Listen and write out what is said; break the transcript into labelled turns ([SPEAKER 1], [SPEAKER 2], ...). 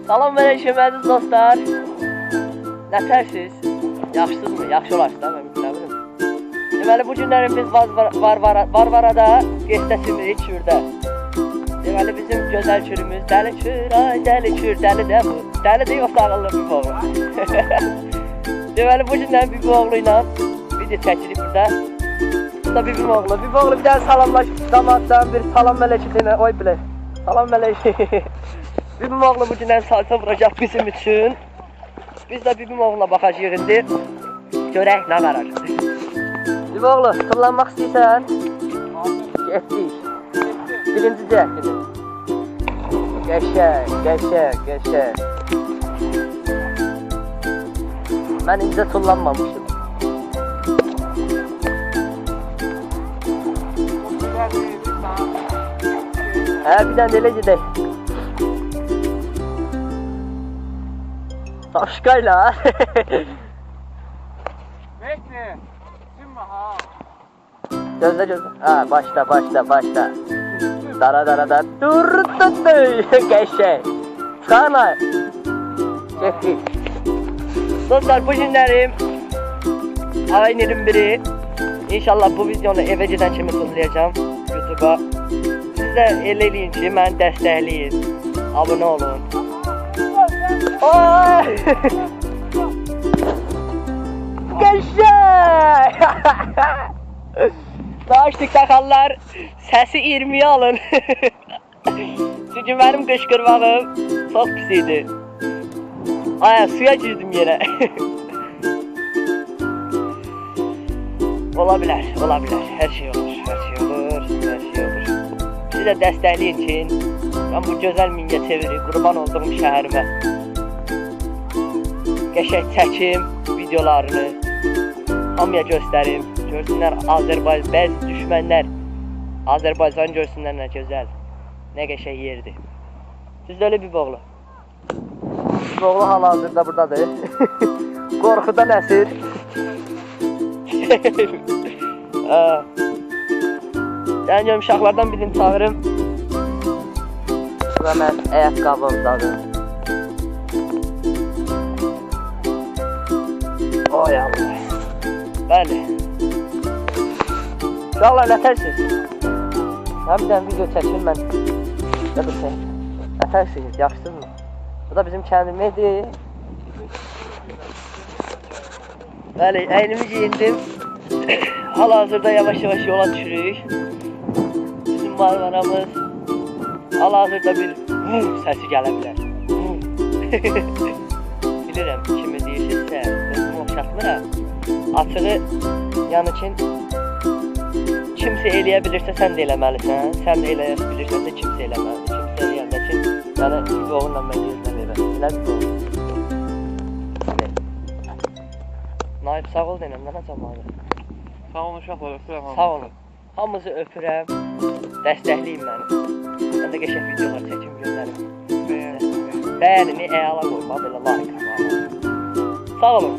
[SPEAKER 1] Salam aleyküm əziz dostlar. Nətərsiz? Yaxşısınızmı? Yaxşı olasınız da, mən bilmirəm. Deməli, bu günlərin biz Varvarada qeşdəsimiz Kürdə. Deməli, bizim gözəl Kürümüz dəli Kür, ay dəli Kür, dəli də bu. Dəli də yoxsa ağıllı bir oğlu. Deməli, bu günlərin bir oğlu ilə video çəkirik burada. Bu da bir oğlu. Bir oğlu bir dənə salamlaşıb damaddan bir salam mələkə demə. Oy bilə. Salam mələkə. Bibim oğlu bu günlər salsa vuracaq bizim üçün. Biz də bibim oğluna baxacağıq indi. Görək nə qarar. Bibim oğlu, tullanmaq istəyirsən? Getdik. Birinci cəhətini. Qəşəng. Mən incə tullanmamışım. Bir dənə elə gedək. Taşkayla.
[SPEAKER 2] Bekle. Şimdi ha.
[SPEAKER 1] Gözle. Ha başla. Dara. Dur. Geçe. Sana. Çekil. Dostlar bu günlerim ayın 21'i. İnşallah bu videonu eve giden kimi sunlayacağım YouTube'a. Siz de eləyin ki, məni dəstəkləyin. Abone olun. Geçey! Daşlık takallar, sesi 20'ye alın. Çünkü benim kışkırmağım çok pis idi. Aya suya girdim yere. Olabilir. Her şey olur. Sizi de dəstəkləyin ki, ben bu güzel Mingəçeviri, qurban olduğum şəhərimə qəşəng çəkim videolarını hamıya göstərim. Görsünlər bəzi düşmənlər Azərbaycan görsünlər nə gözəl, nə qəşəng yerdir. Siz də öyle bir oğlu. Bir oğlu hal-hazırda buradadır. Qorxudan əsir. Yəni yumşaqlardan birini çağırım. Bu hemen ayakkabımdadır. Oy Allah. Bəli. Uşaqlar nətərsiniz? Həmdən video çəkin mən. Nətərsiniz? Yaxşısınız mı? Bu da bizim kəndimizdir. Bəli, əynimi giyindim. Hal-hazırda yavaş yola düşürük. Bizim Varvaramız hal-hazırda bir səsi gələ bilər. Bilirəm, kimi deyirsinizsə, özümü oxşatmıram. Açığı, yəni ki, kimsə eləyə bilirsə, sən də eləməlisən. Sən də eləyə bilirsən də kimsə eləməlidir. Kimsə eləyəndə ki, yəni, bir oğunla mən gözlə verəm. Elə bir oğun. Naib, sağ ol denəm, nə cəmalı?
[SPEAKER 2] Sağ olun uşaqlar, öpürəm.
[SPEAKER 1] Sağ olun. Hamınızı öpürəm. Dəstəkləyin məni. Mən də qəşəng videolar çəkim göndərim. Bəyənini əla qoyma, belə like. Sağ olun.